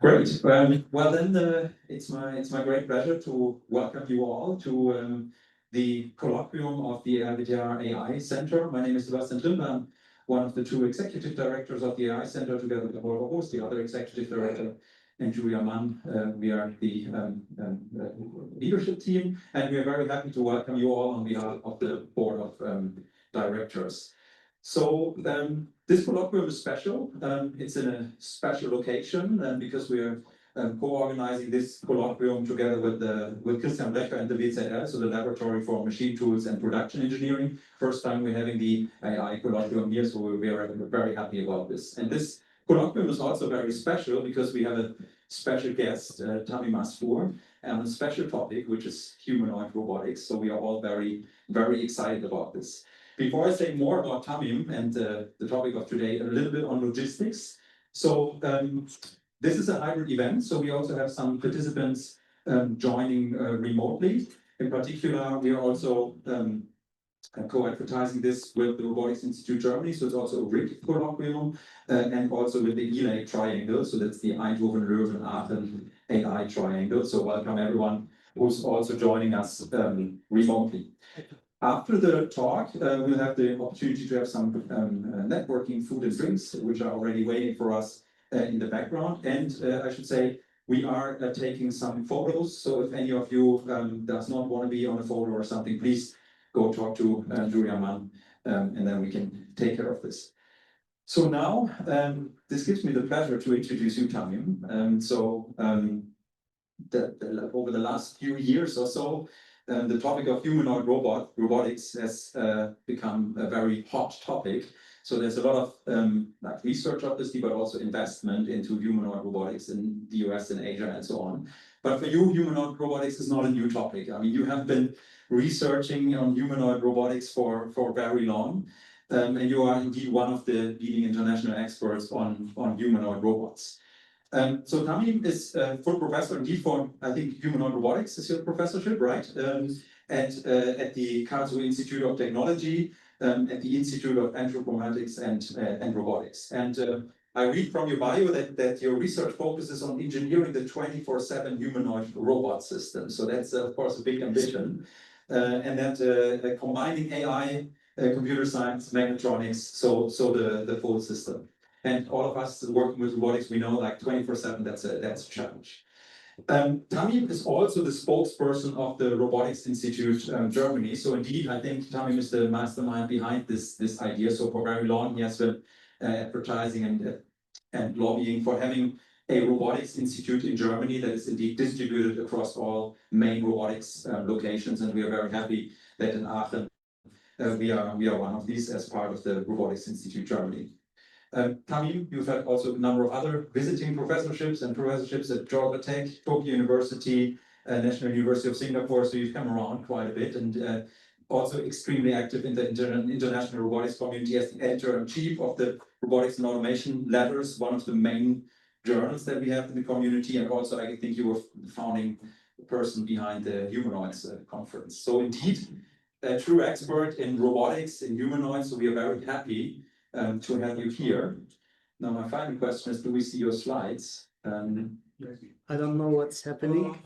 Great. Well, then it's my great pleasure to welcome you all to the colloquium of the RWTH AI Center. My name is Sebastian Trimmer. I'm one of the two executive directors of the AI Center, together with Holger Host, the other executive director, and Julia Mann. We are the leadership team, and we are very happy to welcome you all on behalf of the board of directors. So this colloquium is special. It's in a special location because we are co-organizing this colloquium together with Christian Brecher and the WZL, so the Laboratory for Machine Tools and Production Engineering. First time we're having the AI colloquium here, so we are very happy about this. And this colloquium is also very special because we have a special guest, Tamim Asfour, and a special topic, which is humanoid robotics. So we are all very, very excited about this. Before I say more about Tamim and the topic of today, a little bit on logistics. So this is a hybrid event, so we also have some participants joining remotely. In particular, we are also co-advertising this with the Robotics Institute Germany, so it's also a RIG colloquium, and also with the ELAC triangle, so that's the Eindhoven, Leuven, Aachen AI triangle. So welcome everyone who's also joining us remotely. After the talk, we'll have the opportunity to have some networking food and drinks, which are already waiting for us in the background. And I should say, we are taking some photos. So if any of you does not want to be on a photo or something, please go talk to Julia Mann, and then we can take care of this. So now, this gives me the pleasure to introduce you, Tamim. Over the last few years or so, the topic of humanoid robotics has become a very hot topic. So there's a lot of research, obviously, but also investment into humanoid robotics in the US and Asia and so on. But for you, humanoid robotics is not a new topic. I mean, you have been researching on humanoid robotics for very long, and you are indeed one of the leading international experts on humanoid robots. So Tamim is a full professor indeed for, I think, humanoid robotics is your professorship, right? At the Karlsruhe Institute of Technology, at the Institute of Transformative and Robotics. And I read from your bio that your research focuses on engineering the 24/7 humanoid robot system. So that's, of course, a big ambition. And that combining AI, computer science, mechatronics, so the full system. And all of us working with robotics, we know like 24/7, that's a challenge. Tamim is also the spokesperson of the Robotics Institute Germany. So indeed, I think Tamim is the mastermind behind this idea. So for very long, he has been advertising and lobbying for having a robotics institute in Germany that is indeed distributed across all main robotics locations. And we are very happy that in Aachen, we are one of these as part of the Robotics Institute Germany. Tamim, you've had also a number of other visiting professorships and professorships at Georgia Tech, Tokyo University, National University of Singapore, so you've come around quite a bit, and also extremely active in the international robotics community as the editor-in-chief of the Robotics and Automation Letters, one of the main journals that we have in the community, and also I think you were the founding person behind the Humanoids conference. So indeed, a true expert in robotics, in humanoids, so we are very happy to have you here. Now, my final question is, do we see your slides? I don't know what's happening.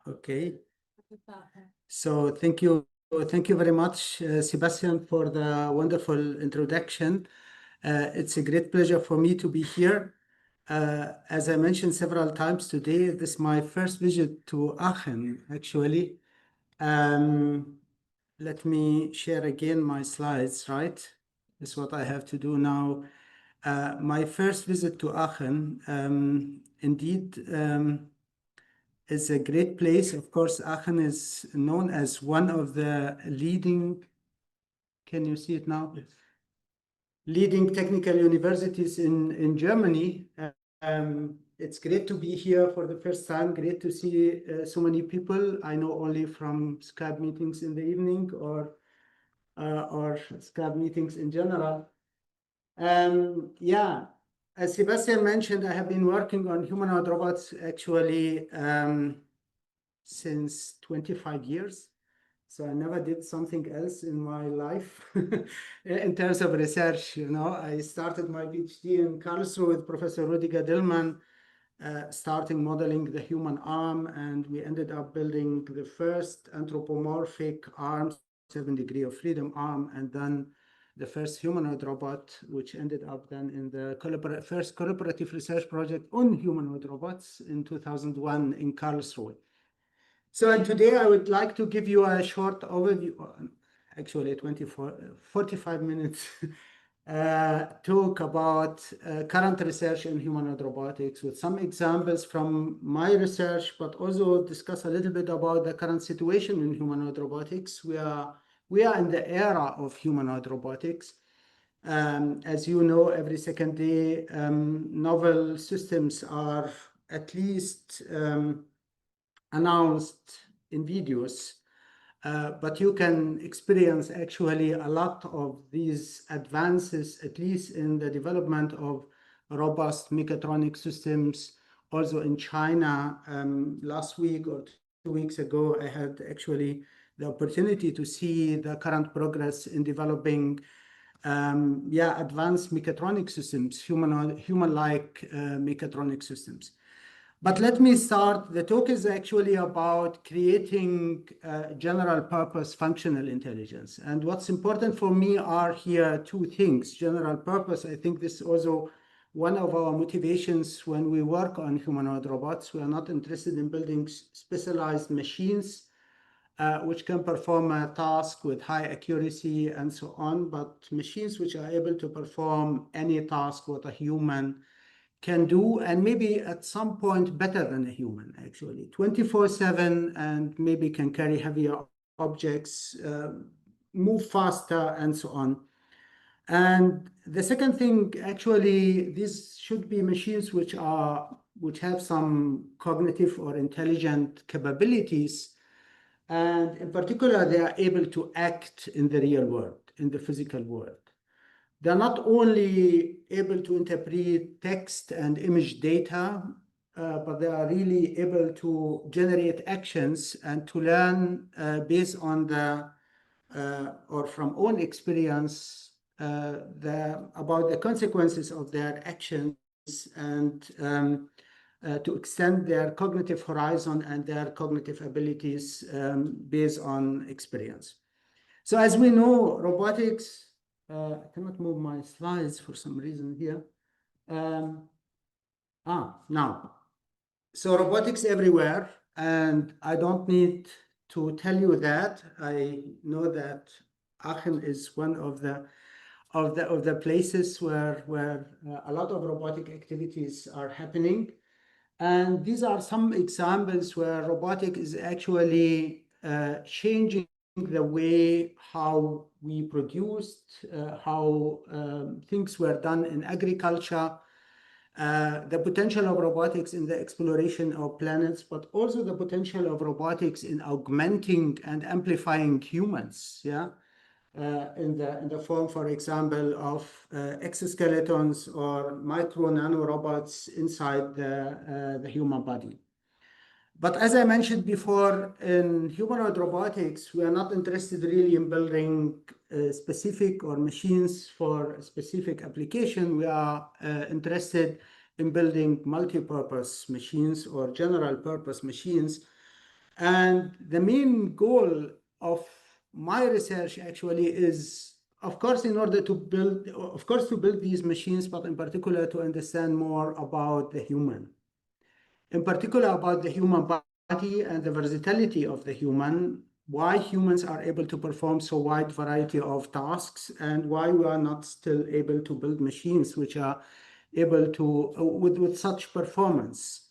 Okay. So thank you very much, Sebastian, for the wonderful introduction. It's a great pleasure for me to be here. As I mentioned several times today, this is my first visit to Aachen, actually. Let me share again my slides, right? This is what I have to do now. My first visit to Aachen, indeed, is a great place. Of course, Aachen is known as one of the leading, can you see it now? Yes. Leading technical universities in Germany. It's great to be here for the first time. Great to see so many people. I know only from Skype meetings in the evening or Skype meetings in general. Yeah, as Sebastian mentioned, I have been working on humanoid robots actually since 25 years. So I never did something else in my life in terms of research. I started my PhD in Karlsruhe with Professor Rüdiger Dillmann, starting modeling the human arm, and we ended up building the first anthropomorphic arm, 7-degree of freedom arm, and then the first humanoid robot, which ended up then in the first collaborative research project on humanoid robots in 2001 in Karlsruhe. So today I would like to give you a short overview, actually 45 minutes talk about current research in humanoid robotics with some examples from my research, but also discuss a little bit about the current situation in humanoid robotics. We are in the era of humanoid robotics. As you know, every second day, novel systems are at least announced in videos, but you can experience actually a lot of these advances, at least in the development of robust mechatronic systems. Also in China, last week or 2 weeks ago, I had actually the opportunity to see the current progress in developing advanced mechatronic systems, human-like mechatronic systems. But let me start. The talk is actually about creating general purpose functional intelligence. And what's important for me are here two things. General purpose, I think this is also one of our motivations when we work on humanoid robots. We are not interested in building specialized machines which can perform a task with high accuracy and so on, but machines which are able to perform any task what a human can do, and maybe at some point better than a human, actually, 24/7, and maybe can carry heavier objects, move faster, and so on. And the second thing, actually, these should be machines which have some cognitive or intelligent capabilities, and in particular, they are able to act in the real world, in the physical world. They're not only able to interpret text and image data, but they are really able to generate actions and to learn based on or from own experience about the consequences of their actions, and to extend their cognitive horizon and their cognitive abilities based on experience. So as we know, robotics, I cannot move my slides for some reason here. Now. So robotics everywhere, and I don't need to tell you that. I know that Aachen is one of the places where a lot of robotic activities are happening. And these are some examples where robotics is actually changing the way how we produced, how things were done in agriculture, the potential of robotics in the exploration of planets, but also the potential of robotics in augmenting and amplifying humans, in the form, for example, of exoskeletons or micro-nano robots inside the human body. But as I mentioned before, in humanoid robotics, we are not interested really in building specific or machines for a specific application. We are interested in building multi-purpose machines or general purpose machines. And the main goal of my research actually is, of course, to build these machines, but in particular to understand more about the human. In particular about the human body and the versatility of the human, why humans are able to perform so wide variety of tasks, and why we are not still able to build machines which are able to, with such performance.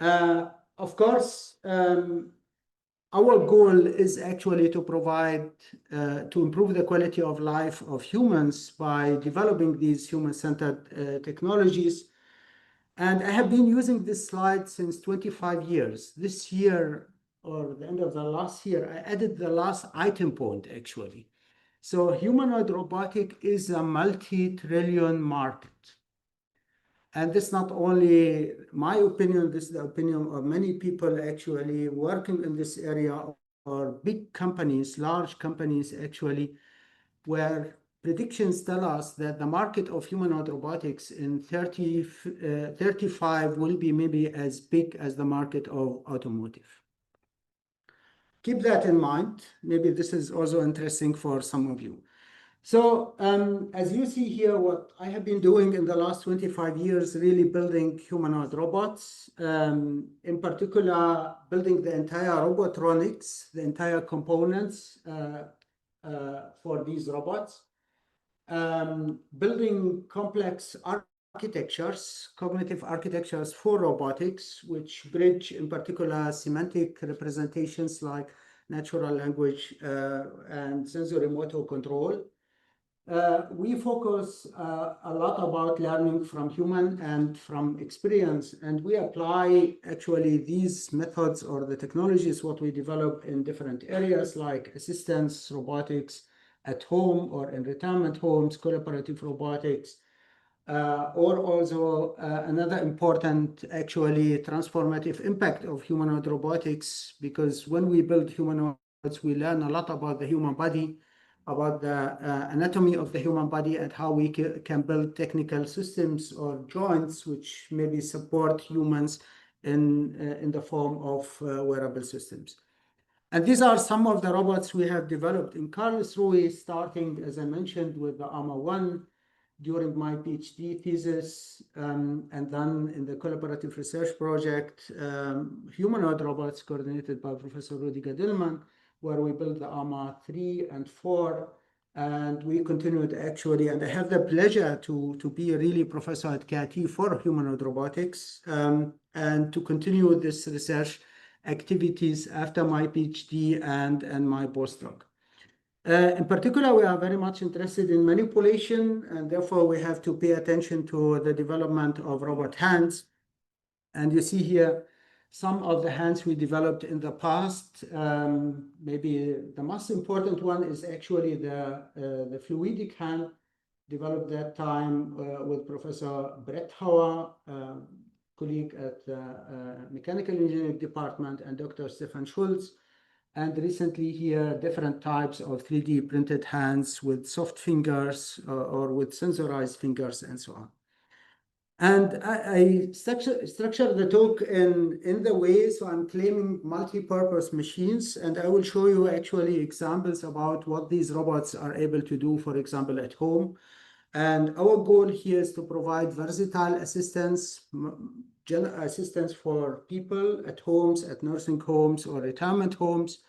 Of course, our goal is actually to provide, to improve the quality of life of humans by developing these human-centered technologies. And I have been using this slide since 25 years. This year, or the end of the last year, I added the last item point, actually. So humanoid robotic is a multi-trillion market. And this is not only my opinion, this is the opinion of many people actually working in this area or big companies, large companies actually, where predictions tell us that the market of humanoid robotics in 35 will be maybe as big as the market of automotive. Keep that in mind. Maybe this is also interesting for some of you. So as you see here, what I have been doing in the last 25 years, really building humanoid robots, in particular, building the entire robotronics, the entire components for these robots, building complex architectures, cognitive architectures for robotics, which bridge in particular semantic representations like natural language and sensorimotor control. We focus a lot about learning from human and from experience, and we apply actually these methods or the technologies what we develop in different areas like assistance robotics at home or in retirement homes, collaborative robotics, or also another important actually transformative impact of humanoid robotics, because when we build humanoids, we learn a lot about the human body, about the anatomy of the human body and how we can build technical systems or joints which maybe support humans in the form of wearable systems. And these are some of the robots we have developed in Karlsruhe, starting, as I mentioned, with the AMA 1 during my PhD thesis, and then in the collaborative research project, humanoid robots coordinated by Professor Rüdiger Dillmann, where we built the AMA 3 and 4, and we continued actually, and I have the pleasure to be a really professor at KIT for humanoid robotics, and to continue this research activities after my PhD and my postdoc. In particular, we are very much interested in manipulation, and therefore we have to pay attention to the development of robot hands. And you see here some of the hands we developed in the past. Maybe the most important one is actually the fluidic hand, developed that time with Professor Brett Hauer, colleague at the Mechanical Engineering Department, and Dr. Stefan Schulz. And recently here, different types of 3D printed hands with soft fingers or with sensorized fingers and so on. And I structure the talk in the way, so I'm claiming multi-purpose machines, and I will show you actually examples about what these robots are able to do, for example, at home. And our goal here is to provide versatile assistance, general assistance for people at homes, at nursing homes or retirement homes.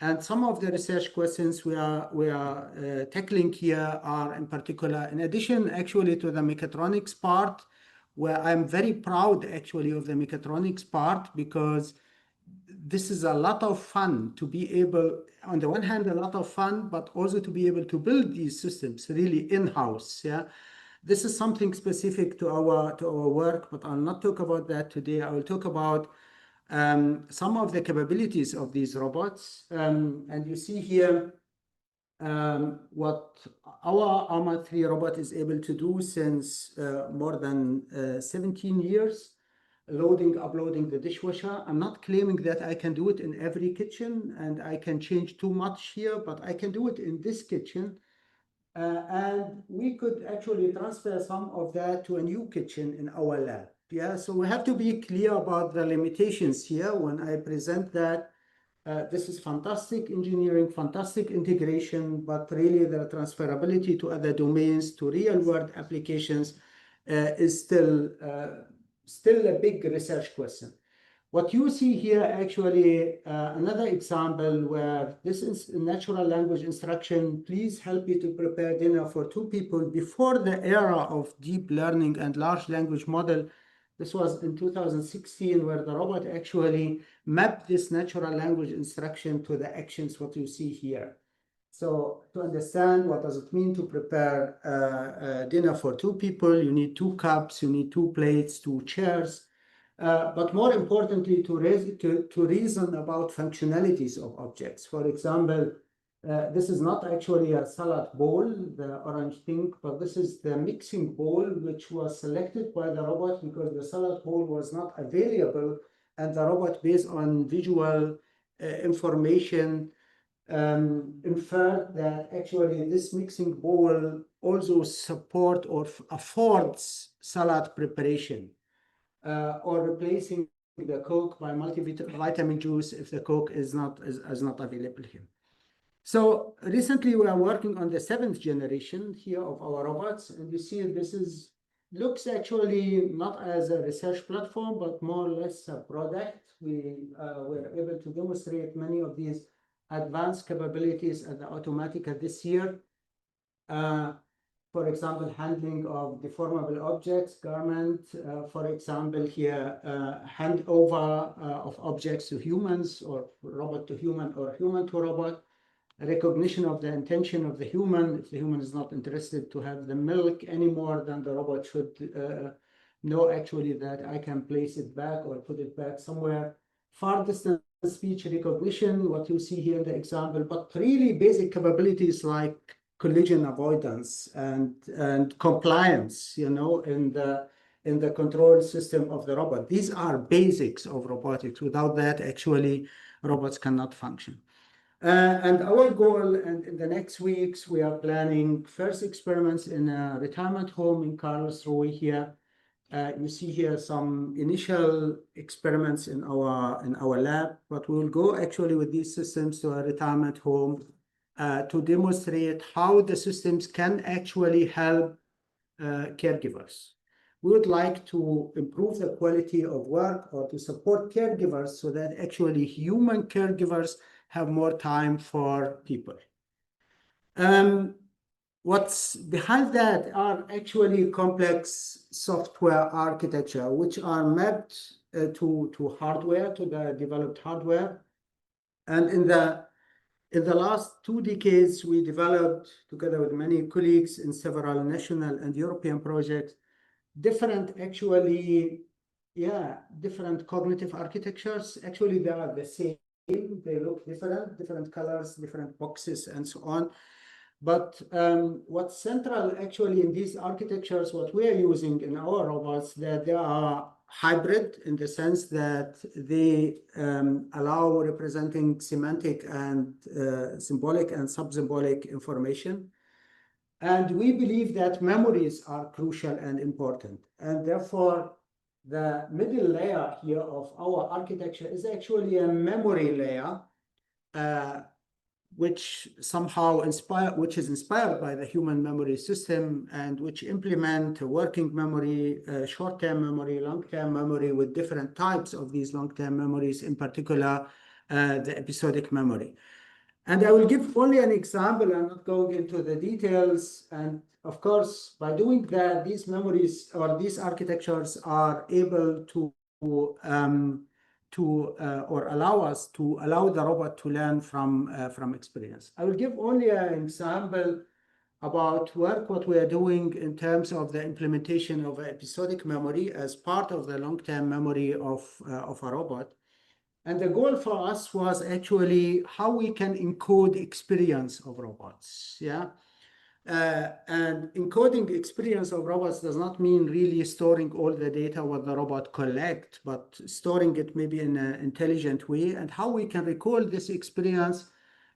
And some of the research questions we are tackling here are in particular, in addition actually to the mechatronics part, where I'm very proud actually of the mechatronics part, because this is a lot of fun to be able, on the one hand, a lot of fun, but also to be able to build these systems really in-house. Yeah, this is something specific to our work, but I'll not talk about that today. I will talk about some of the capabilities of these robots. And you see here what our AMA 3 robot is able to do since more than 17 years. Loading, uploading the dishwasher. I'm not claiming that I can do it in every kitchen and I can change too much here, but I can do it in this kitchen. And we could actually transfer some of that to a new kitchen in our lab. Yeah, so we have to be clear about the limitations here when I present that. This is fantastic engineering, fantastic integration, but really the transferability to other domains, to real-world applications is still a big research question. What you see here actually, another example where this is natural language instruction. Please help me to prepare dinner for 2 people before the era of deep learning and large language model. This was in 2016, where the robot actually mapped this natural language instruction to the actions, what you see here. So to understand what does it mean to prepare dinner for 2 people, you need 2 cups, you need 2 plates, 2 chairs. But more importantly, to reason about functionalities of objects. For example, this is not actually a salad bowl, the orange thing, but this is the mixing bowl, which was selected by the robot because the salad bowl was not available, and the robot, based on visual information inferred that actually this mixing bowl also support or affords salad preparation or replacing the Coke by multivitamin juice if the Coke is not available here. So recently we are working on the 7th generation here of our robots, and you see this looks actually not as a research platform, but more or less a product. We were able to demonstrate many of these advanced capabilities at the Automatica this year. For example, handling of deformable objects, garment, for example, here, handover of objects to humans, or robot to human, or human to robot, recognition of the intention of the human. If the human is not interested to have the milk anymore, then the robot should know actually that I can place it back or put it back somewhere. Far distance speech recognition, what you see here in the example, but really basic capabilities like collision avoidance and compliance, you know, in the control system of the robot. These are basics of robotics. Without that, actually, robots cannot function. And our goal, and in the next weeks, we are planning first experiments in a retirement home in Karlsruhe here. You see here some initial experiments in our lab, but we will go actually with these systems to a retirement home to demonstrate how the systems can actually help caregivers. We would like to improve the quality of work or to support caregivers so that actually human caregivers have more time for people. What's behind that are actually complex software architecture, which are mapped to hardware, to the developed hardware. And in the last 2 decades, we developed, together with many colleagues in several national and European projects, different cognitive architectures. Actually, they are the same. They look different colors, different boxes, and so on. But what's central actually in these architectures, what we are using in our robots, that they are hybrid in the sense that they allow representing semantic and symbolic and sub-symbolic information. And we believe that memories are crucial and important. And therefore, the middle layer here of our architecture is actually a memory layer, which is inspired by the human memory system, and which implement working memory, short-term memory, long-term memory, with different types of these long-term memories, in particular, the episodic memory. And I will give only an example. I'm not going into the details. And of course, by doing that, these memories or these architectures are able to allow the robot to learn from experience. I will give only an example about what we are doing in terms of the implementation of episodic memory as part of the long-term memory of a robot. And the goal for us was actually how we can encode experience of robots. And encoding experience of robots does not mean really storing all the data what the robot collect, but storing it maybe in an intelligent way, and how we can recall this experience,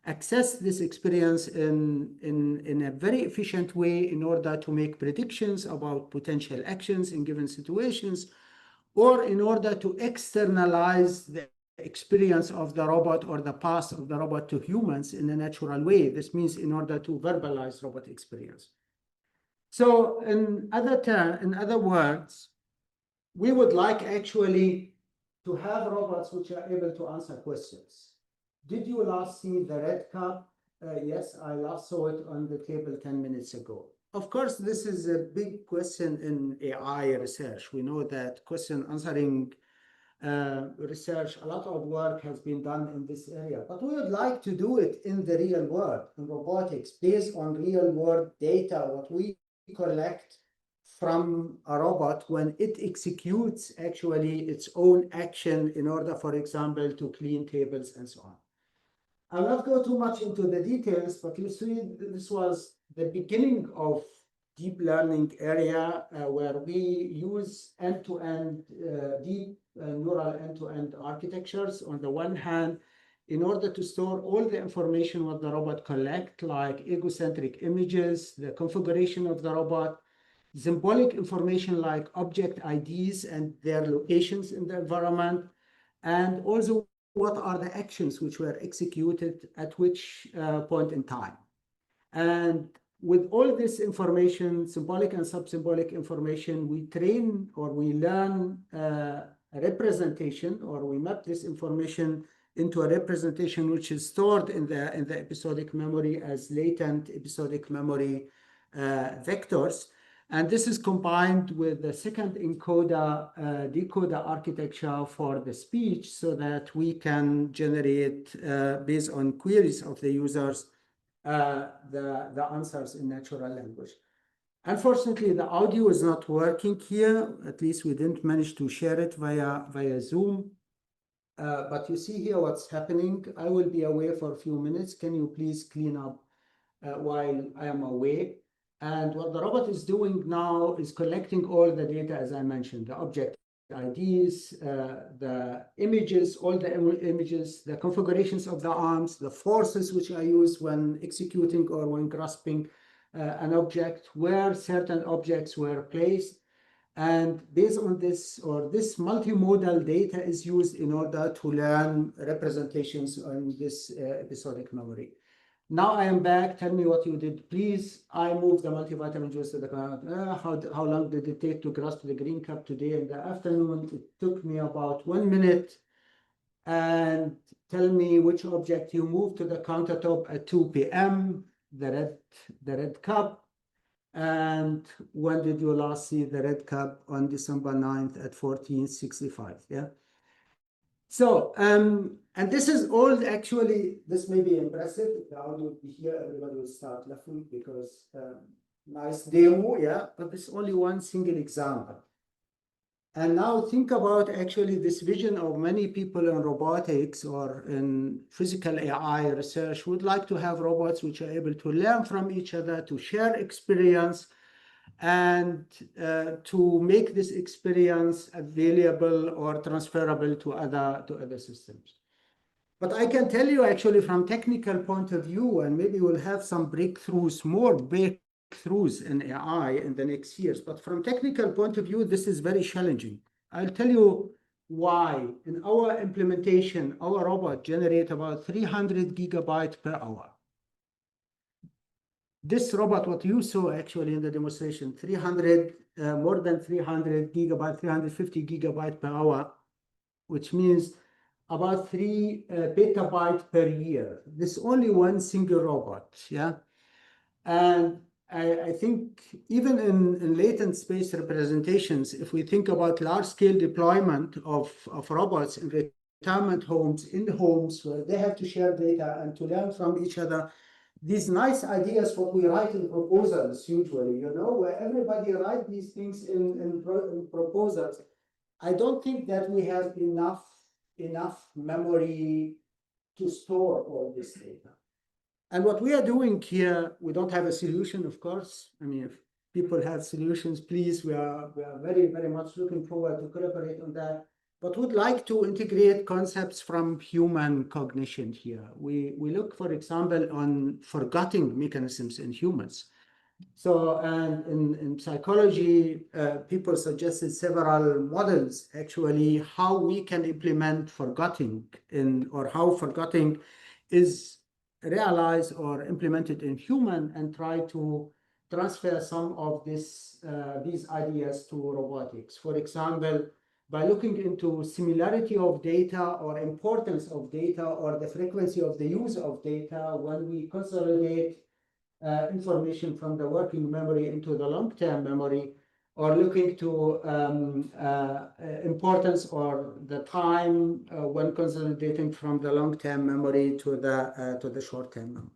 access this experience in a very efficient way in order to make predictions about potential actions in given situations, or in order to externalize the experience of the robot or the past of the robot to humans in a natural way. This means in order to verbalize robot experience. So in other words, we would like actually to have robots which are able to answer questions. Did you last see the red cup? Yes, I last saw it on the table 10 minutes ago. Of course, this is a big question in AI research. We know that question answering research, a lot of work has been done in this area, but we would like to do it in the real world, in robotics, based on real world data, what we collect from a robot when it executes actually its own action in order, for example, to clean tables and so on. I'll not go too much into the details, but you see this was the beginning of deep learning area where we use end-to-end deep neural end-to-end architectures. On the one hand, in order to store all the information what the robot collect, like egocentric images, the configuration of the robot, symbolic information like object IDs and their locations in the environment, and also what are the actions which were executed at which point in time. And with all this information, symbolic and sub-symbolic information, we train or we learn a representation, or we map this information into a representation which is stored in the episodic memory as latent episodic memory vectors. And this is combined with the second encoder decoder architecture for the speech, so that we can generate, based on queries of the users, the answers in natural language. Unfortunately, the audio is not working here. At least we didn't manage to share it via Zoom. But you see here what's happening. I will be away for a few minutes. Can you please clean up while I am away? And what the robot is doing now is collecting all the data, as I mentioned, the object IDs, the images, all the images, the configurations of the arms, the forces which I use when executing or when grasping an object, where certain objects were placed. And based on this, or this multimodal data is used in order to learn representations on this episodic memory. Now I am back. Tell me what you did, please. I moved the multivitamin juice to the ground. How long did it take to grasp the green cup today in the afternoon? It took me about 1 minute. And tell me which object you moved to the countertop at 2 p.m., the red cup. And when did you last see the red cup? On December 9th at 14:65, yeah? So, and this is all actually, this may be impressive. If the audio would be here, everybody will start laughing because nice demo, yeah, but this is only one single example. And now think about actually this vision of many people in robotics or in physical AI research would like to have robots which are able to learn from each other, to share experience, and to make this experience available or transferable to other systems. But I can tell you actually from technical point of view, and maybe we'll have some breakthroughs, more breakthroughs in AI in the next years. But from technical point of view, this is very challenging. I'll tell you why. In our implementation, our robot generates about 300 gigabytes per hour. This robot, what you saw actually in the demonstration, more than 300 gigabyte, 350 gigabyte per hour, which means about 3 petabyte per year. This is only one single robot, yeah? And I think even in latent space representations, if we think about large-scale deployment of robots in retirement homes, in homes where they have to share data and to learn from each other, these nice ideas what we write in proposals usually, you know, where everybody write these things in proposals. I don't think that we have enough memory to store all this data. And what we are doing here, we don't have a solution, of course. I mean, if people have solutions, please, we are very, very much looking forward to collaborate on that. But would like to integrate concepts from human cognition here. We look, for example, on forgetting mechanisms in humans. So, and in psychology, people suggested several models, actually, how we can implement forgetting or how forgetting is realized or implemented in human, and try to transfer some of these ideas to robotics. For example, by looking into similarity of data or importance of data or the frequency of the use of data when we consolidate information from the working memory into the long-term memory, or looking to importance or the time when consolidating from the long-term memory to the short-term memory.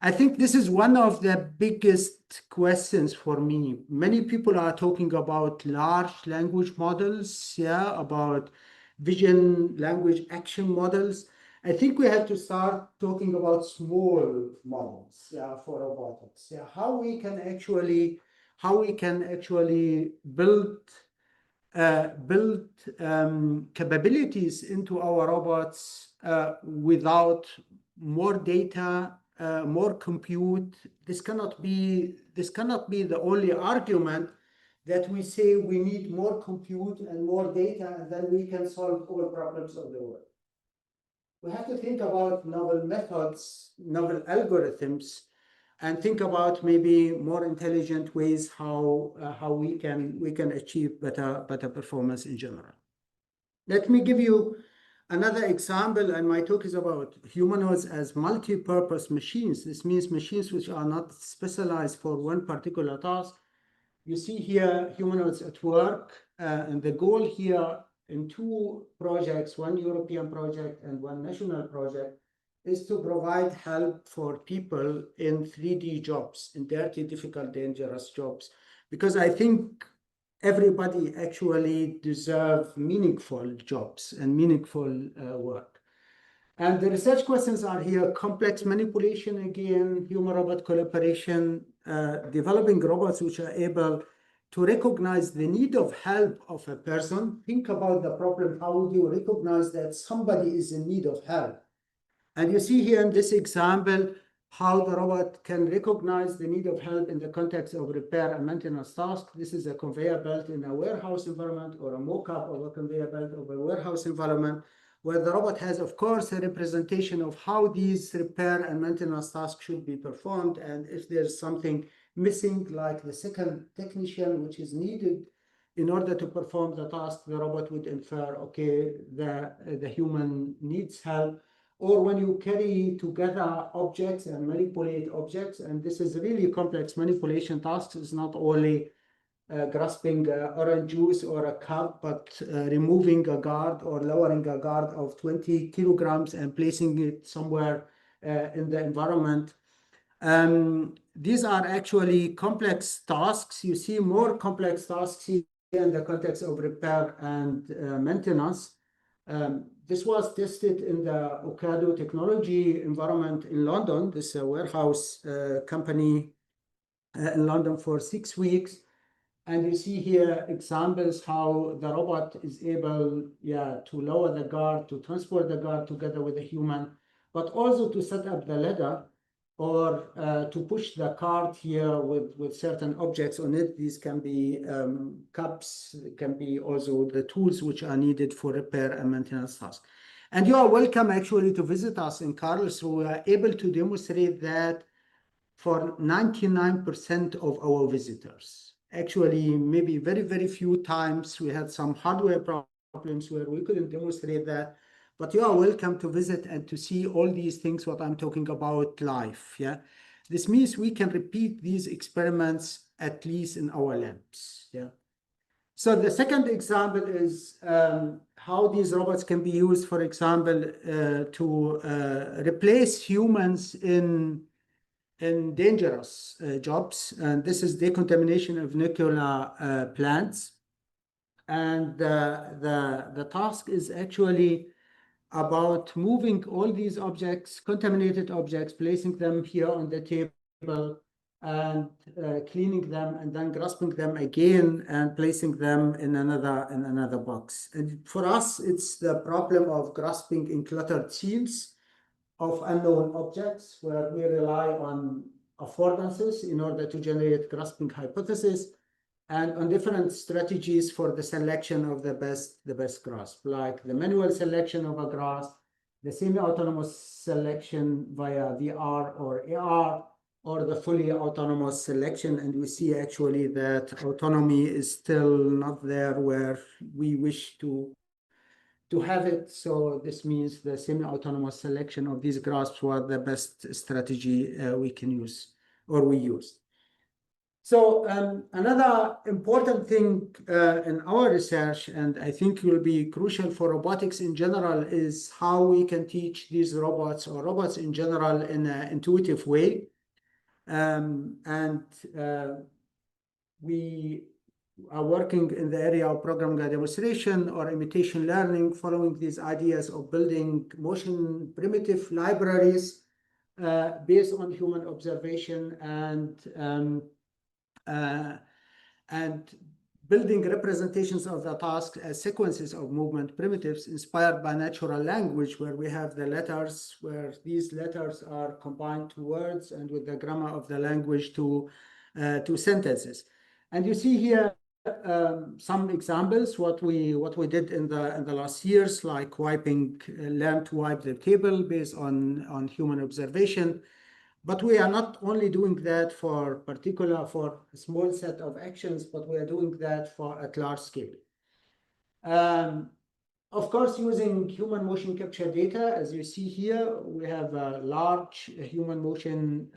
I think this is one of the biggest questions for me. Many people are talking about large language models, yeah, about vision language action models. I think we have to start talking about small models, yeah, for robotics. Yeah, how we can actually build build capabilities into our robots without more data, more compute. This cannot be the only argument that we say we need more compute and more data, and then we can solve all problems of the world. We have to think about novel methods, novel algorithms, and think about maybe more intelligent ways how we can achieve better performance in general. Let me give you another example, and my talk is about humanoids as multi-purpose machines. This means machines which are not specialized for one particular task. You see here humanoids at work, and the goal here in two projects, one European project and one national project, is to provide help for people in 3D jobs, in dirty, difficult, dangerous jobs, because I think everybody actually deserves meaningful jobs and meaningful work. And the research questions are here: complex manipulation, again, human-robot collaboration, developing robots which are able to recognize the need of help of a person. Think about the problem. How would you recognize that somebody is in need of help? And you see here in this example how the robot can recognize the need of help in the context of repair and maintenance tasks. This is a conveyor belt in a warehouse environment, or a mock-up of a conveyor belt of a warehouse environment, where the robot has, of course, a representation of how these repair and maintenance tasks should be performed. And if there's something missing, like the second technician, which is needed in order to perform the task, the robot would infer, okay, the human needs help. Or when you carry together objects and manipulate objects, and this is really complex manipulation tasks. It's not only grasping orange juice or a cup, but removing a guard or lowering a guard of 20 kilograms and placing it somewhere in the environment. These are actually complex tasks. You see more complex tasks here in the context of repair and maintenance. This was tested in the Ocado technology environment in London. This is a warehouse company in London for 6 weeks. And you see here examples how the robot is able, to lower the guard, to transport the guard together with a human, but also to set up the ladder, or to push the cart here with certain objects on it. These can be cups, can be also the tools which are needed for repair and maintenance tasks. And you are welcome actually to visit us in Karlsruhe. We are able to demonstrate that for 99% of our visitors. Actually, maybe very, very few times we had some hardware problems where we couldn't demonstrate that. But you are welcome to visit and to see all these things, what I'm talking about, live. Yeah, this means we can repeat these experiments at least in our labs. Yeah. So the second example is how these robots can be used, for example, to replace humans in dangerous jobs. And this is decontamination of nuclear plants. And the task is actually about moving all these objects, contaminated objects, placing them here on the table, and cleaning them, and then grasping them again and placing them in another box. And for us, it's the problem of grasping encluttered scenes of unknown objects, where we rely on affordances in order to generate grasping hypotheses, and on different strategies for the selection of the best grasp, like the manual selection of a grasp, the semi-autonomous selection via VR or AR, or the fully autonomous selection. And we see actually that autonomy is still not there where we wish to have it. So this means the semi-autonomous selection of these grasps were the best strategy we can use, or we use. So another important thing in our research, and I think will be crucial for robotics in general, is how we can teach these robots, or robots in general, in an intuitive way. We are working in the area of programming and demonstration or imitation learning, following these ideas of building motion primitive libraries based on human observation, and building representations of the task as sequences of movement primitives inspired by natural language, where we have the letters, where these letters are combined to words, and with the grammar of the language to sentences. And you see here some examples what we did in the last years, like learn to wipe the table based on human observation. But we are not only doing that for a small set of actions, but we are doing that at large scale. Of course, using human motion capture data, as you see here, we have a large human motion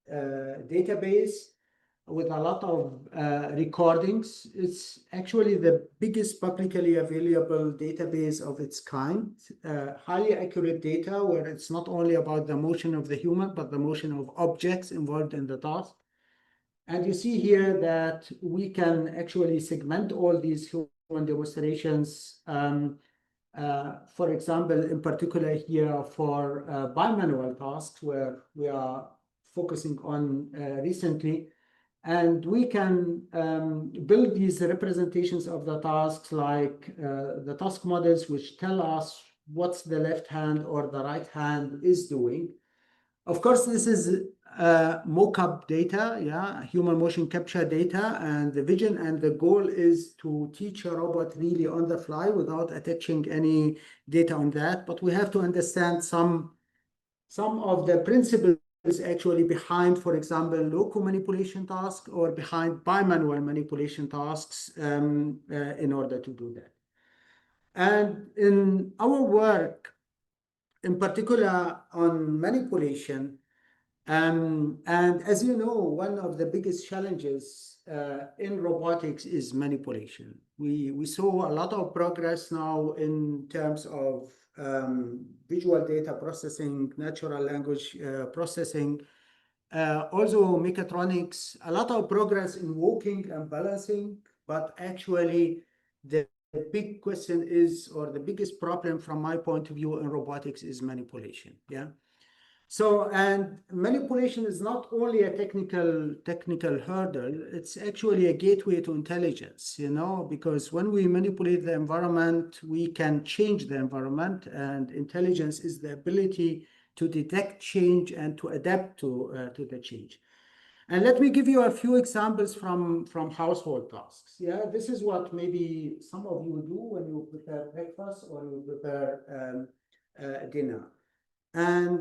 database with a lot of recordings. It's actually the biggest publicly available database of its kind, highly accurate data where it's not only about the motion of the human, but the motion of objects involved in the task. And you see here that we can actually segment all these human demonstrations. For example, in particular here for bimanual tasks, where we are focusing on recently. And we can build these representations of the tasks, like the task models, which tell us what's the left hand or the right hand is doing. Of course, this is mock-up data, yeah, human motion capture data, and the vision and the goal is to teach a robot really on the fly without attaching any data on that. But we have to understand some of the principles actually behind, for example, local manipulation tasks or behind bimanual manipulation tasks in order to do that. And in our work, in particular on manipulation, and as you know, one of the biggest challenges in robotics is manipulation. We saw a lot of progress now in terms of visual data processing, natural language processing, also mechatronics, a lot of progress in walking and balancing, but actually the big question is, or the biggest problem from my point of view in robotics is manipulation, yeah? So, and manipulation is not only a technical hurdle, it's actually a gateway to intelligence, you know, because when we manipulate the environment, we can change the environment, and intelligence is the ability to detect change and to adapt to the change. And let me give you a few examples from household tasks. Yeah, this is what maybe some of you do when you prepare breakfast or you prepare dinner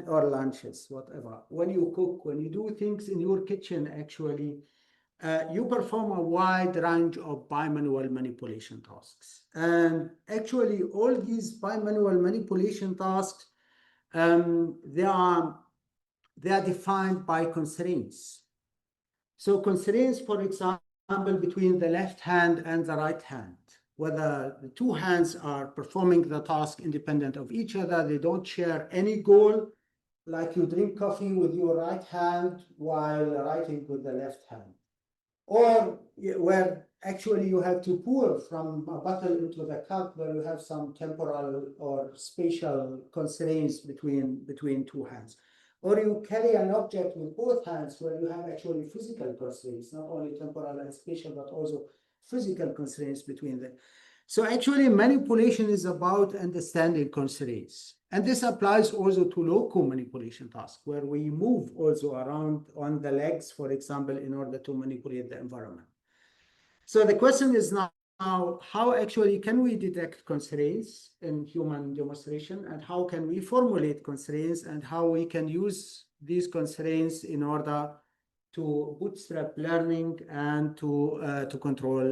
or lunches, whatever. When you cook, when you do things in your kitchen, actually, you perform a wide range of bimanual manipulation tasks. And actually, all these bimanual manipulation tasks, they are defined by constraints. So constraints, for example, between the left hand and the right hand, whether the two hands are performing the task independent of each other, they don't share any goal, like you drink coffee with your right hand while writing with the left hand. Or where actually you have to pour from a bottle into the cup, where you have some temporal or spatial constraints between two hands. Or you carry an object with both hands, where you have actually physical constraints, not only temporal and spatial, but also physical constraints between them. So actually manipulation is about understanding constraints. And this applies also to local manipulation tasks, where we move also around on the legs, for example, in order to manipulate the environment. So the question is now, how actually can we detect constraints in human demonstration, and how can we formulate constraints, and how we can use these constraints in order to bootstrap learning and to control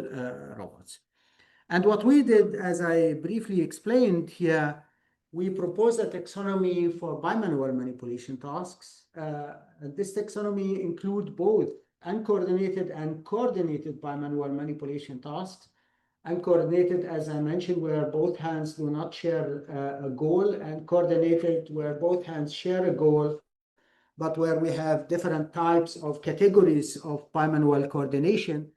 robots. And what we did, as I briefly explained here, we proposed a taxonomy for bimanual manipulation tasks. This taxonomy includes both uncoordinated and coordinated bimanual manipulation tasks. Uncoordinated, as I mentioned, where both hands do not share a goal, and coordinated, where both hands share a goal, but where we have different types of categories of bimanual coordination,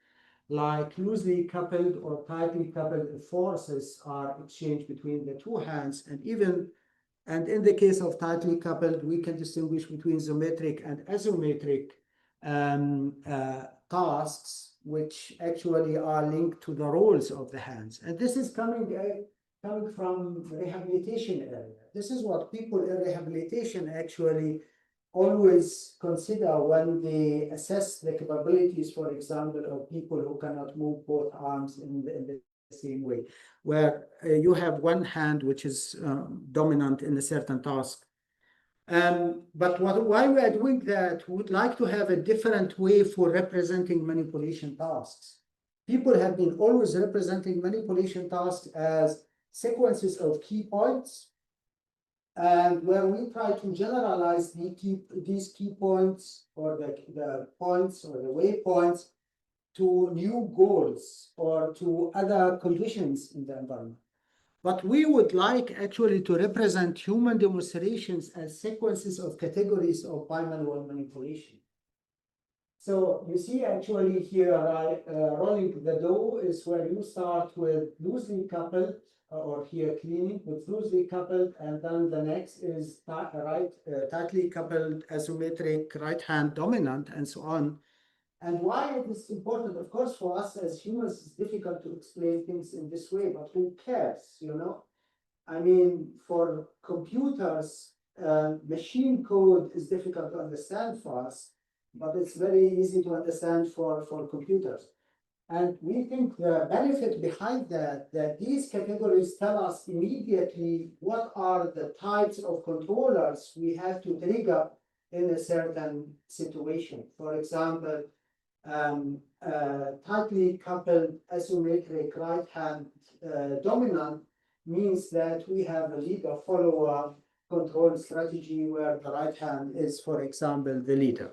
like loosely coupled or tightly coupled forces are exchanged between the two hands. And in the case of tightly coupled, we can distinguish between isometric and asymmetric tasks, which actually are linked to the roles of the hands. And this is coming from rehabilitation area. This is what people in rehabilitation actually always consider when they assess the capabilities, for example, of people who cannot move both arms in the same way, where you have one hand which is dominant in a certain task. But why we are doing that, we would like to have a different way for representing manipulation tasks. People have been always representing manipulation tasks as sequences of key points, and where we try to generalize these key points or the points or the waypoints to new goals or to other conditions in the environment. But we would like actually to represent human demonstrations as sequences of categories of bimanual manipulation. So you see actually here, rolling the dough is where you start with loosely coupled, or here cleaning with loosely coupled, and then the next is tightly coupled asymmetric right hand dominant, and so on. And why it is important, of course, for us as humans, it's difficult to explain things in this way, but who cares, you know? I mean, for computers, machine code is difficult to understand for us, but it's very easy to understand for computers. And we think the benefit behind that these categories tell us immediately what are the types of controllers we have to trigger in a certain situation. For example, tightly coupled asymmetric right hand dominant means that we have a leader-follower control strategy where the right hand is, for example, the leader.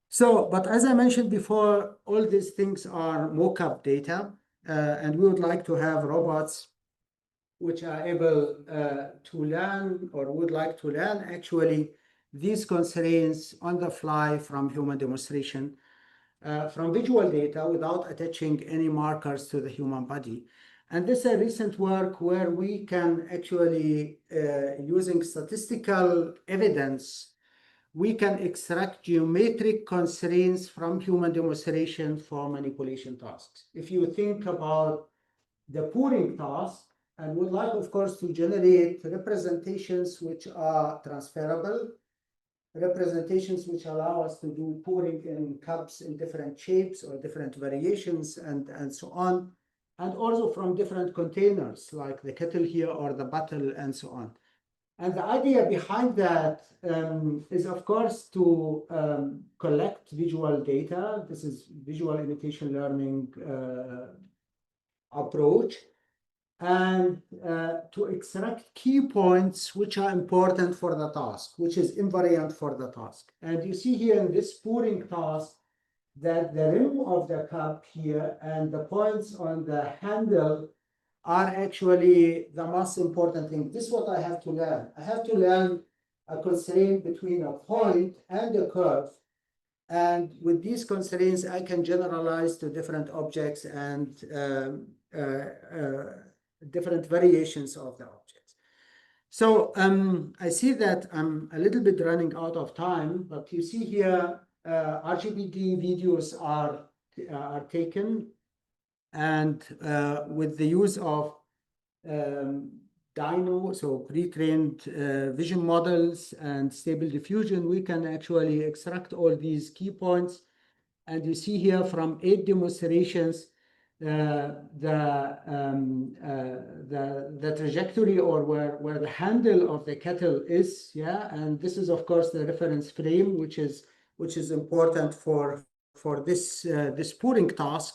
So, but as I mentioned before, all these things are mock-up data, and we would like to have robots which are able to learn, or would like to learn actually these constraints on the fly from human demonstration, from visual data without attaching any markers to the human body. And this is a recent work where we can actually, using statistical evidence, we can extract geometric constraints from human demonstration for manipulation tasks. If you think about the pouring task, and would like, of course, to generate representations which are transferable, representations which allow us to do pouring in cups in different shapes or different variations and so on, and also from different containers like the kettle here or the bottle and so on. And the idea behind that is, of course, to collect visual data. This is visual imitation learning approach, and to extract key points which are important for the task, which is invariant for the task. And you see here in this pouring task that the rim of the cup here and the points on the handle are actually the most important thing. This is what I have to learn. I have to learn a constraint between a point and a curve. And with these constraints, I can generalize to different objects and different variations of the objects. So I see that I'm a little bit running out of time, but you see here RGBD videos are taken, and with the use of dyno, so pre-trained vision models and stable diffusion, we can actually extract all these key points. And you see here from 8 demonstrations the trajectory, or where the handle of the kettle is, yeah. And this is, of course, the reference frame, which is important for this this pouring task.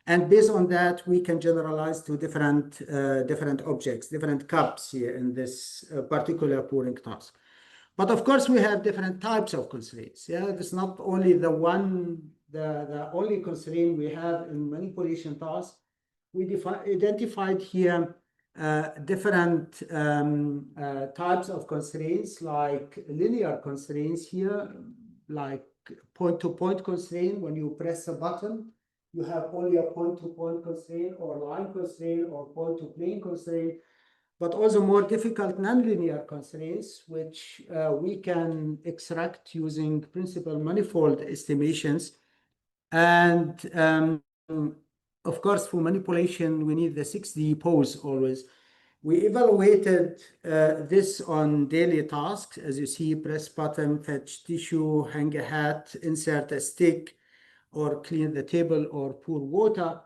And based on that, we can generalize to different objects, different cups here in this particular pouring task. But of course, we have different types of constraints. Yeah, it's not only the only constraint we have in manipulation tasks. We identified here different types of constraints, like linear constraints here, like point-to-point constraint. When you press a button, you have only a point-to-point constraint, or line constraint, or point-to-plane constraint, but also more difficult nonlinear constraints, which we can extract using principal manifold estimations. And of course, for manipulation, we need the 6D pose always. We evaluated this on daily tasks, as you see, press button, fetch tissue, hang a hat, insert a stick, or clean the table, or pour water.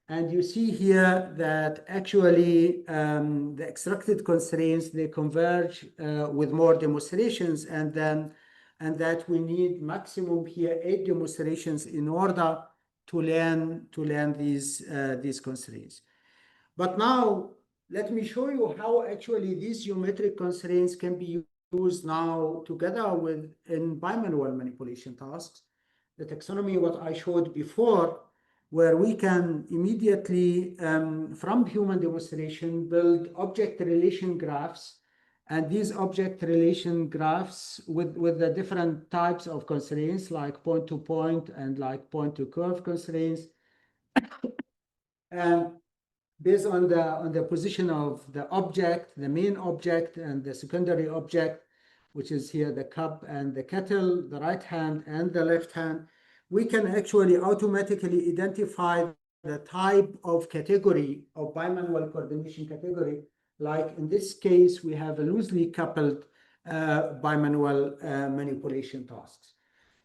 And you see here that actually the extracted constraints, they converge with more demonstrations, and that we need maximum here 8 demonstrations in order to learn these constraints. But now let me show you how actually these geometric constraints can be used now together with in bimanual manipulation tasks. The taxonomy, what I showed before, where we can immediately, from human demonstration, build object relation graphs. And these object relation graphs with the different types of constraints, like point to point and like point to curve constraints. And based on the position of the object, the main object and the secondary object, which is here the cup and the kettle, the right hand and the left hand, we can actually automatically identify the type of category of bimanual coordination category. Like in this case, we have a loosely coupled bimanual manipulation tasks.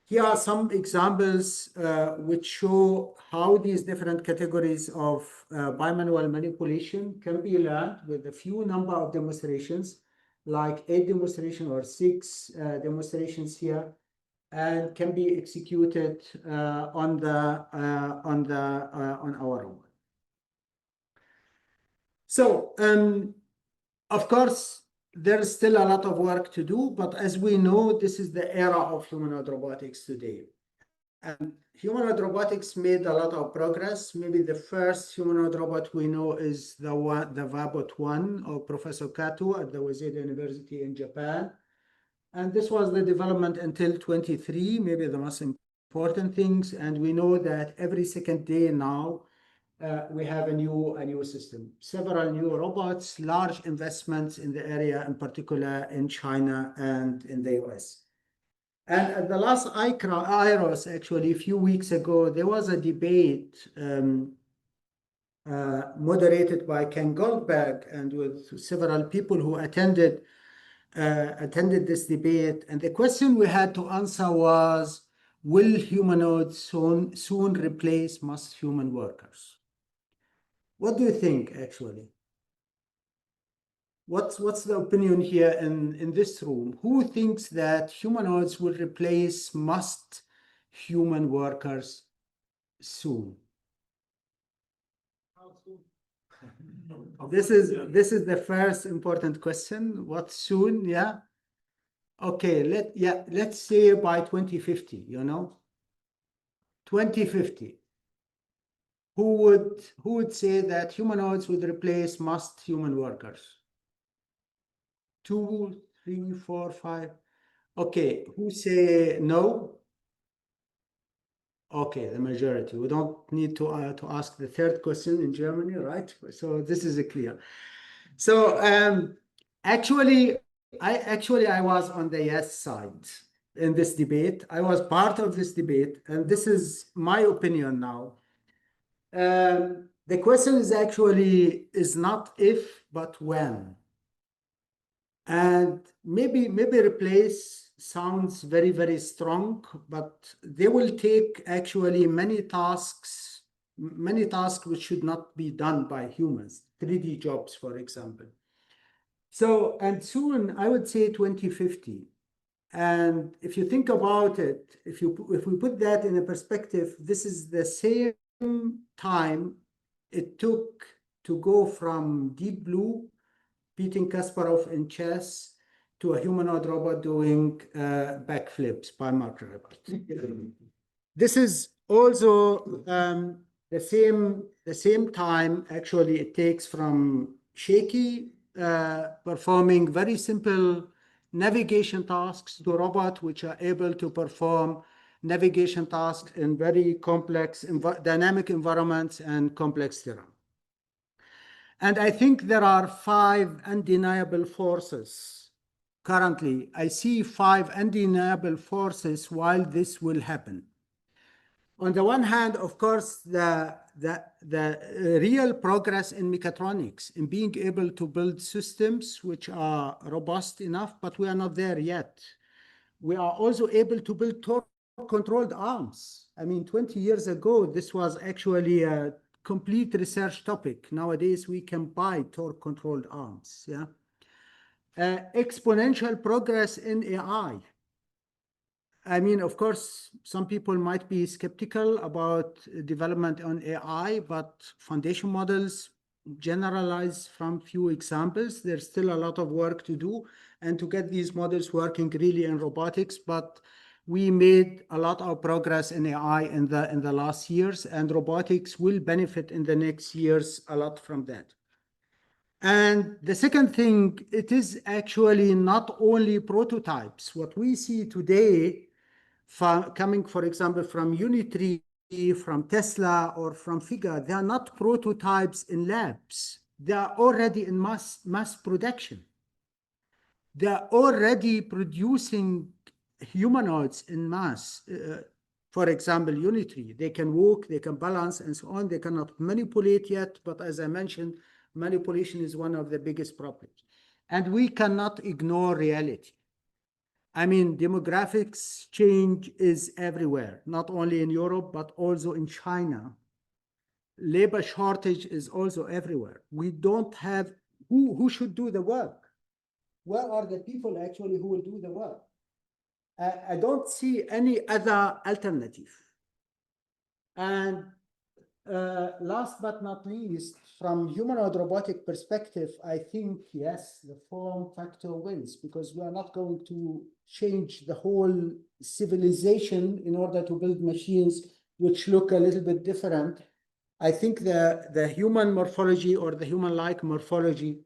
Here are some examples which show how these different categories of bimanual manipulation can be learned with a few number of demonstrations, like 8 demonstrations or 6 demonstrations here, and can be executed on our robot. So, of course, there's still a lot of work to do, but as we know, this is the era of humanoid robotics today. And humanoid robotics made a lot of progress. Maybe the first humanoid robot we know is the Vabot 1 of Professor Kato at the Waseda University in Japan. And this was the development until 23, maybe the most important things. And we know that every second day now, we have a new system, several new robots, large investments in the area, in particular in China and in the US. And at the last IROS, actually, a few weeks ago, there was a debate moderated by Ken Goldberg and with several people who attended this debate. And the question we had to answer was, will humanoids soon replace most human workers? What do you think, actually? What's the opinion here in this room? Who thinks that humanoids will replace most human workers soon? This is the first important question. What soon? Yeah. Okay. Let's say by 2050. 2050. Who would say that humanoids would replace most human workers? 2, 3, 4, 5. Okay, who say no? Okay, the majority. We don't need to ask the third question in Germany, right? So this is clear. So actually, I was on the yes side in this debate. I was part of this debate, and this is my opinion now. The question is not if, but when. And maybe replace sounds very, very strong, but they will take actually many tasks which should not be done by humans, 3D jobs, for example. So, and soon, I would say 2050. And if you think about it, if we put that in a perspective, this is the same time it took to go from Deep Blue, beating Kasparov in chess, to a humanoid robot doing backflips by Mark Robert. This is also the same time actually it takes from shaky performing very simple navigation tasks to robot which are able to perform navigation tasks in very complex dynamic environments and complex terrain. And I think there are 5 undeniable forces. Currently, I see 5 undeniable forces while this will happen. On the one hand, of course, the real progress in mechatronics, in being able to build systems which are robust enough, but we are not there yet. We are also able to build torque-controlled arms. I mean, 20 years ago, this was actually a complete research topic. Nowadays, we can buy torque-controlled arms. Yeah. Exponential progress in AI. I mean, of course, some people might be skeptical about development on AI, but foundation models generalize from few examples. There's still a lot of work to do and to get these models working really in robotics, but we made a lot of progress in AI in the last years, and robotics will benefit in the next years a lot from that. And the second thing, it is actually not only prototypes. What we see today, coming, for example, from Unitree, from Tesla, or from Figa, they are not prototypes in labs. They are already in mass production. They are already producing humanoids in mass. For example, Unitree, they can walk, they can balance, and so on. They cannot manipulate yet, but as I mentioned, manipulation is one of the biggest problems. And we cannot ignore reality. I mean, demographics change is everywhere, not only in Europe, but also in China. Labor shortage is also everywhere. We don't have who should do the work. Where are the people actually who will do the work? I don't see any other alternative. And last but not least, from humanoid robotic perspective, I think, yes, the form factor wins, because we are not going to change the whole civilization in order to build machines which look a little bit different. I think the human morphology or the human-like morphology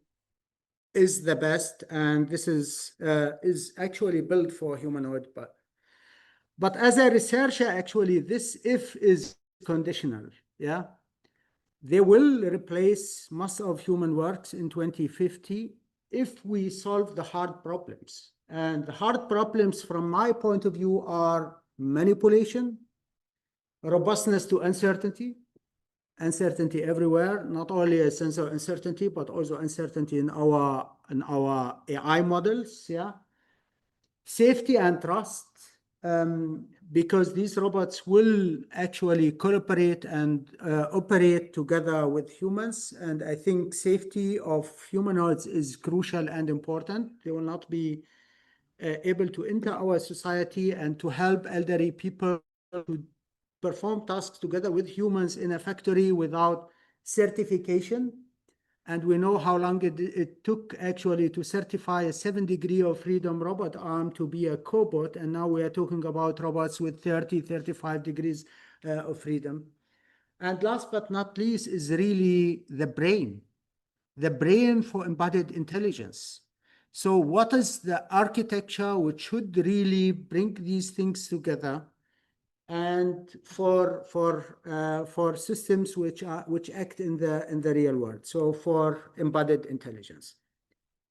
is the best, and this is actually built for humanoid. But as a researcher, actually, this if is conditional. Yeah, they will replace most of human works in 2050 if we solve the hard problems. And the hard problems, from my point of view, are manipulation, robustness to uncertainty, uncertainty everywhere, not only a sense of uncertainty, but also uncertainty in our AI models. Yeah, safety and trust, because these robots will actually cooperate and operate together with humans. And I think safety of humanoids is crucial and important. They will not be able to enter our society and to help elderly people to perform tasks together with humans in a factory without certification. And we know how long it took actually to certify a 7 degree of freedom robot arm to be a cobot. And now we are talking about robots with 30, 35 degrees of freedom. And last but not least is really the brain for embodied intelligence. So what is the architecture which should really bring these things together? And for systems which act in the real world, so for embedded intelligence.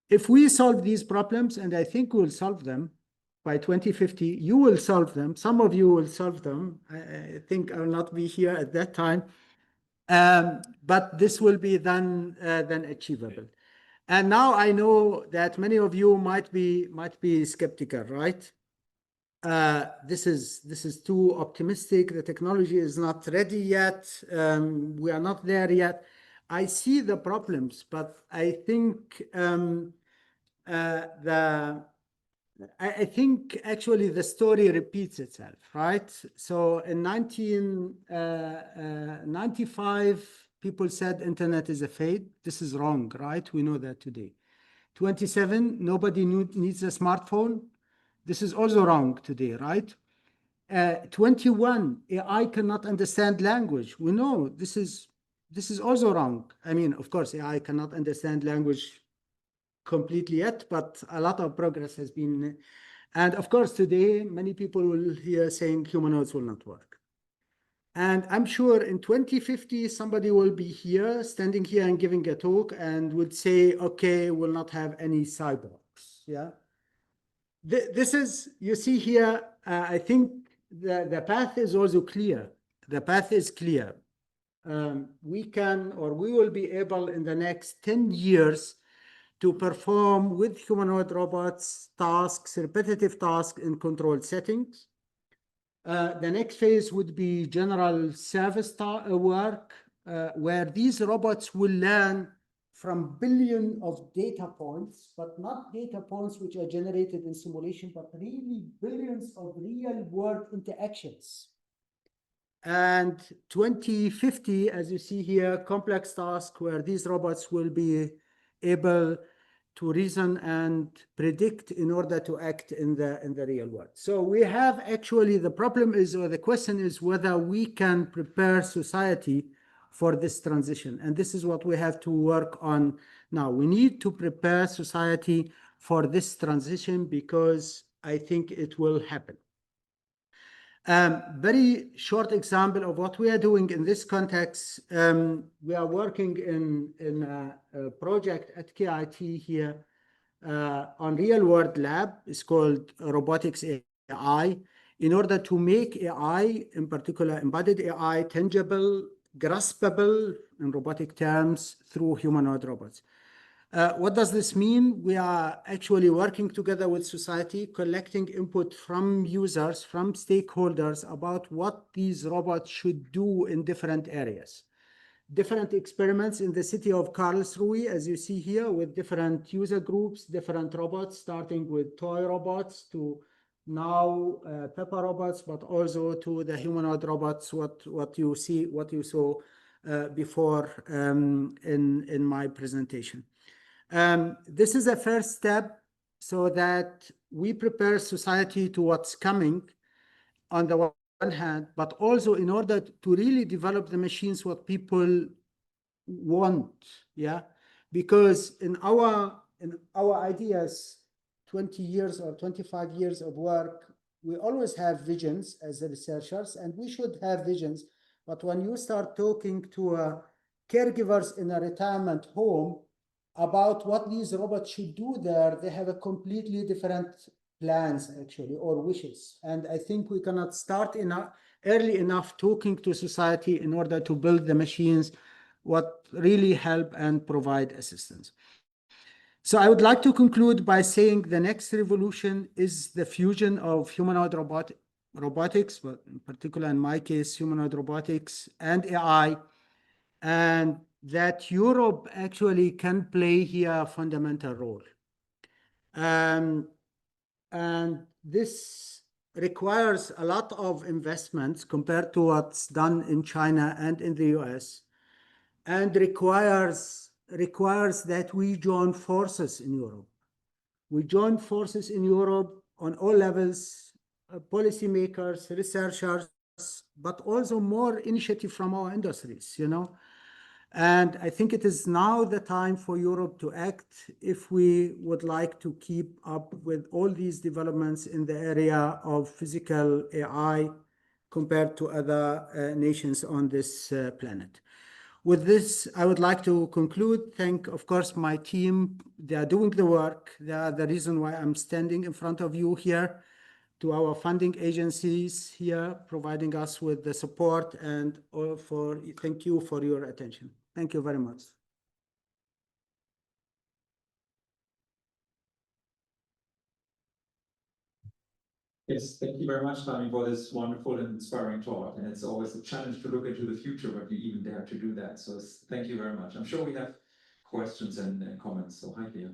If we solve these problems, and I think we'll solve them by 2050, you will solve them. Some of you will solve them. I think I will not be here at that time, but this will be then achievable. And now I know that many of you might be skeptical, right? This is too optimistic. The technology is not ready yet. We are not there yet. I see the problems, but I think I think actually the story repeats itself, right? So in 1995, people said internet is a fad. This is wrong, right? We know that today. 27, nobody needs a smartphone. This is also wrong today, right? 21, AI cannot understand language. We know this is also wrong. I mean, of course, AI cannot understand language completely yet, but a lot of progress has been. And of course, today, many people will hear saying humanoids will not work. And I'm sure in 2050, somebody will be here, standing here and giving a talk and would say, okay, we'll not have any cyborgs. Yeah. This is, you see here, I think the path is also clear. The path is clear. We can, or we will be able in the next 10 years to perform with humanoid robots tasks, repetitive tasks in controlled settings. The next phase would be general service work, where these robots will learn from billions of data points, but not data points which are generated in simulation, but really billions of real world interactions. And 2050, as you see here, complex task where these robots will be able to reason and predict in order to act in the real world. So we have actually, the problem is, or the question is whether we can prepare society for this transition. And this is what we have to work on now. We need to prepare society for this transition because I think it will happen. Very short example of what we are doing in this context. We are working in a project at KIT here on real world lab. It's called robotics AI, in order to make AI, in particular embedded AI, tangible, graspable in robotic terms through humanoid robots. What does this mean? We are actually working together with society, collecting input from users, from stakeholders about what these robots should do in different areas. Different experiments in the city of Karlsruhe, as you see here, with different user groups, different robots, starting with toy robots to now pepper robots, but also to the humanoid robots, what you saw before in my presentation. This is a first step so that we prepare society to what's coming on the one hand, but also in order to really develop the machines what people want, yeah? Because in our ideas, 20 years or 25 years of work, we always have visions as the researchers, and we should have visions. But when you start talking to caregivers in a retirement home about what these robots should do there, they have a completely different plans actually, or wishes. And I think we cannot start early enough talking to society in order to build the machines what really help and provide assistance. So I would like to conclude by saying the next revolution is the fusion of humanoid robotics, but in particular in my case, humanoid robotics and AI, and that Europe actually can play here a fundamental role. And this requires a lot of investments compared to what's done in China and in the US, and requires that we join forces in Europe. We join forces in Europe on all levels, policymakers, researchers, but also more initiative from our industries, you know. And I think it is now the time for Europe to act if we would like to keep up with all these developments in the area of physical AI compared to other nations on this planet. With this, I would like to conclude. Thank, of course, my team. They are doing the work. They are the reason why I'm standing in front of you here. To our funding agencies here, providing us with the support, and thank you for your attention. Thank you very much. Yes, thank you very much, Tamim, for this wonderful and inspiring talk. And it's always a challenge to look into the future, but you even dare to do that. So thank you very much. I'm sure we have questions and comments. So hi, Leah.